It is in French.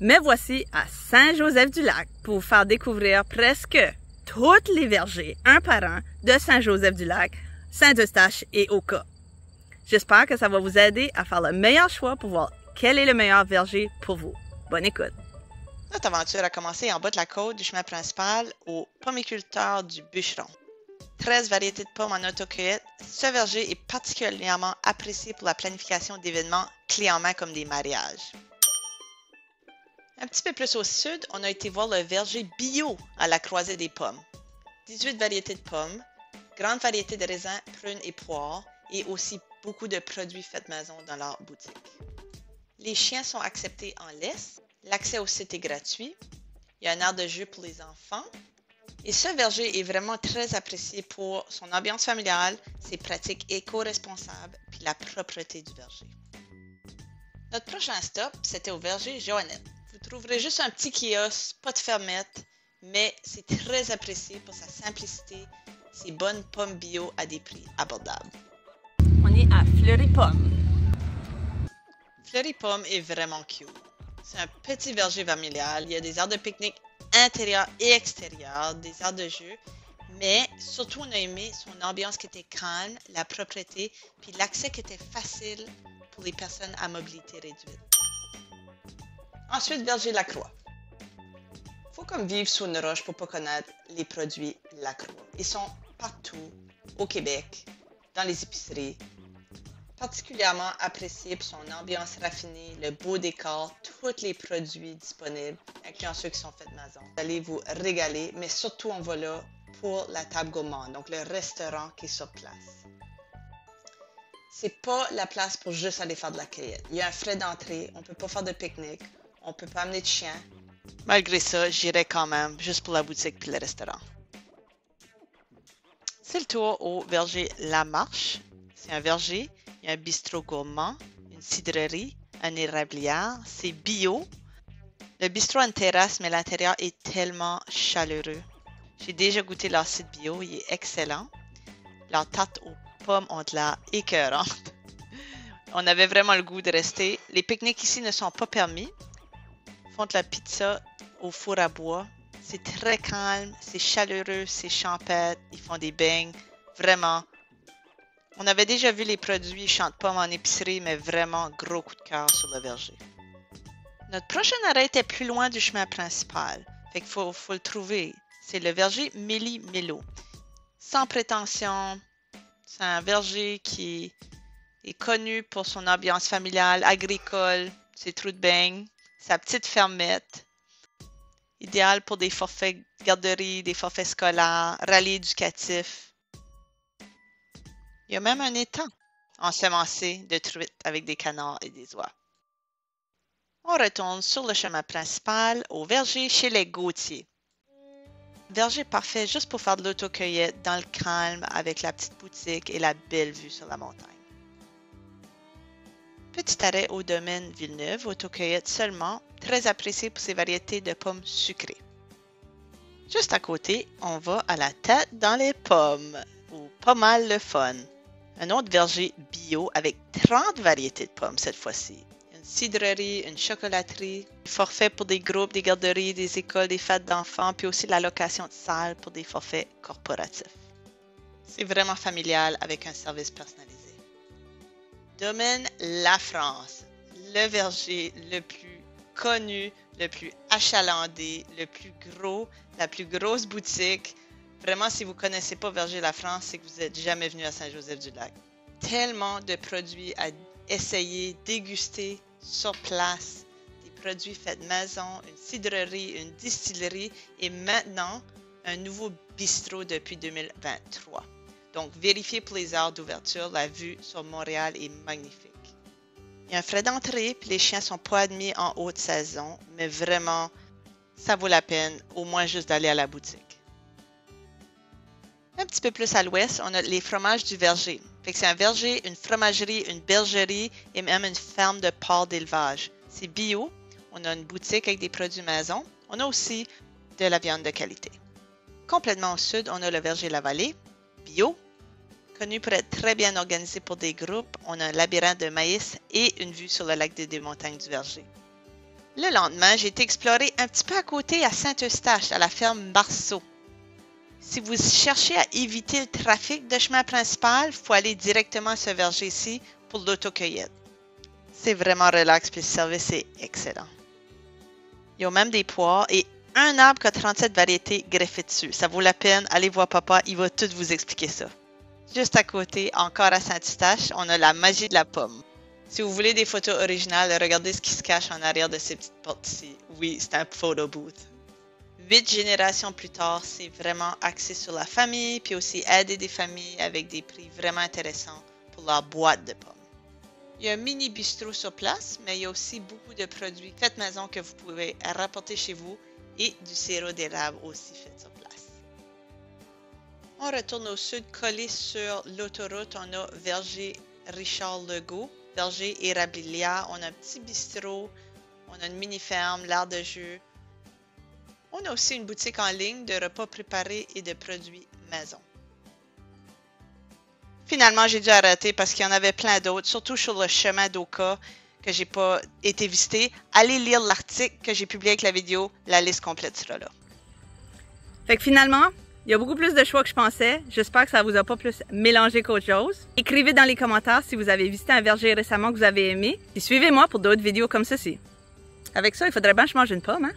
Me voici à Saint-Joseph-du-Lac pour vous faire découvrir presque tous les vergers, un par un, de Saint-Joseph-du-Lac, Saint-Eustache et Oka. J'espère que ça va vous aider à faire le meilleur choix pour voir quel est le meilleur verger pour vous. Bonne écoute! Notre aventure a commencé en bas de la côte du chemin principal au pomiculteur du Bûcheron. 13 variétés de pommes en autocueillette, ce verger est particulièrement apprécié pour la planification d'événements clés en main comme des mariages. Un petit peu plus au sud, on a été voir le verger bio à la croisée des pommes. 18 variétés de pommes, grande variété de raisins, prunes et poires, et aussi beaucoup de produits faits maison dans leur boutique. Les chiens sont acceptés en laisse, l'accès au site est gratuit, il y a un aire de jeu pour les enfants, et ce verger est vraiment très apprécié pour son ambiance familiale, ses pratiques éco-responsables, puis la propreté du verger. Notre prochain stop, c'était au verger Joannette. Vous trouverez juste un petit kiosque, pas de fermette, mais c'est très apprécié pour sa simplicité, ses bonnes pommes bio à des prix abordables. On est à Fleury-Pomme. Fleury-Pomme est vraiment cute. C'est un petit verger familial, il y a des aires de pique-nique intérieures et extérieures, des aires de jeu, mais surtout on a aimé son ambiance qui était calme, la propreté, puis l'accès qui était facile pour les personnes à mobilité réduite. Ensuite, verger Lacroix. Faut comme vivre sous une roche pour pas connaître les produits Lacroix. Ils sont partout au Québec, dans les épiceries. Particulièrement apprécié pour son ambiance raffinée, le beau décor, tous les produits disponibles, incluant ceux qui sont faits maison. Vous allez vous régaler, mais surtout on va là pour la table gourmande, donc le restaurant qui est sur place. C'est pas la place pour juste aller faire de la cueillette. Il y a un frais d'entrée, on peut pas faire de pique-nique, on peut pas amener de chien. Malgré ça, j'irai quand même, juste pour la boutique puis le restaurant. C'est le tour au verger La Marche. C'est un verger, il y a un bistrot gourmand, une cidrerie, un érablière, c'est bio. Le bistrot a une terrasse, mais l'intérieur est tellement chaleureux. J'ai déjà goûté leur site bio, il est excellent. Leurs tartes aux pommes ont de l'air écœurantes. On avait vraiment le goût de rester. Les pique-niques ici ne sont pas permis. Ils font de la pizza au four à bois. C'est très calme, c'est chaleureux, c'est champêtre. Ils font des beignes. Vraiment. On avait déjà vu les produits champ de pommes en épicerie, mais vraiment gros coup de cœur sur le verger. Notre prochain arrêt était plus loin du chemin principal. Fait qu'il faut le trouver. C'est le verger Méli-Mélo. Sans prétention, c'est un verger qui est connu pour son ambiance familiale, agricole, ses trous de beigne, sa petite fermette. Idéal pour des forfaits garderie, des forfaits scolaires, rallyes éducatifs. Il y a même un étang ensemencé de truites avec des canards et des oies. On retourne sur le chemin principal au verger chez les Gauthier. Verger parfait juste pour faire de l'autocueillette dans le calme avec la petite boutique et la belle vue sur la montagne. Petit arrêt au domaine Villeneuve, autocueillette seulement, très apprécié pour ses variétés de pommes sucrées. Juste à côté, on va à la tête dans les pommes, ou pas mal le fun. Un autre verger bio avec 30 variétés de pommes cette fois-ci. Une cidrerie, une chocolaterie, des forfaits pour des groupes, des garderies, des écoles, des fêtes d'enfants, puis aussi la location de salles pour des forfaits corporatifs. C'est vraiment familial avec un service personnalisé. Domaine La France, le verger le plus connu, le plus achalandé, le plus gros, la plus grosse boutique. Vraiment, si vous ne connaissez pas Verger La France, c'est que vous n'êtes jamais venu à Saint-Joseph-du-Lac. Tellement de produits à essayer, déguster sur place. Des produits faits maison, une cidrerie, une distillerie et maintenant, un nouveau bistrot depuis 2023. Donc, vérifiez pour les heures d'ouverture. La vue sur Montréal est magnifique. Il y a un frais d'entrée, puis les chiens ne sont pas admis en haute saison, mais vraiment, ça vaut la peine, au moins juste d'aller à la boutique. Un petit peu plus à l'ouest, on a les fromages du verger. Fait que c'est un verger, une fromagerie, une bergerie et même une ferme de porc d'élevage. C'est bio. On a une boutique avec des produits maison. On a aussi de la viande de qualité. Complètement au sud, on a le verger La Vallée, bio. Connu pour être très bien organisé pour des groupes, on a un labyrinthe de maïs et une vue sur le lac des Deux-Montagnes du Verger. Le lendemain, j'ai été explorer un petit peu à côté à Saint-Eustache, à la ferme Marceau. Si vous cherchez à éviter le trafic de chemin principal, il faut aller directement à ce verger-ci pour l'autocueillette. C'est vraiment relax puis le service est excellent. Ils ont même des poires et un arbre qui a 37 variétés greffées dessus. Ça vaut la peine, allez voir papa, il va tout vous expliquer ça. Juste à côté, encore à Saint-Eustache, on a la magie de la pomme. Si vous voulez des photos originales, regardez ce qui se cache en arrière de ces petites portes ici. Oui, c'est un photo booth. 8 générations plus tard, c'est vraiment axé sur la famille, puis aussi aider des familles avec des prix vraiment intéressants pour leur boîte de pommes. Il y a un mini bistrot sur place, mais il y a aussi beaucoup de produits faits maison que vous pouvez rapporter chez vous et du sirop d'érable aussi fait sur place. On retourne au sud, collé sur l'autoroute, on a Verger Richard Legault, Verger Érablière, on a un petit bistrot, on a une mini-ferme, l'aire de jeu. On a aussi une boutique en ligne de repas préparés et de produits maison. Finalement, j'ai dû arrêter parce qu'il y en avait plein d'autres, surtout sur le chemin d'Oka que j'ai pas été visité. Allez lire l'article que j'ai publié avec la vidéo, la liste complète sera là. Fait que finalement, il y a beaucoup plus de choix que je pensais. J'espère que ça vous a pas plus mélangé qu'autre chose. Écrivez dans les commentaires si vous avez visité un verger récemment que vous avez aimé. Et suivez-moi pour d'autres vidéos comme ceci. Avec ça, il faudrait bien que je mange une pomme, hein?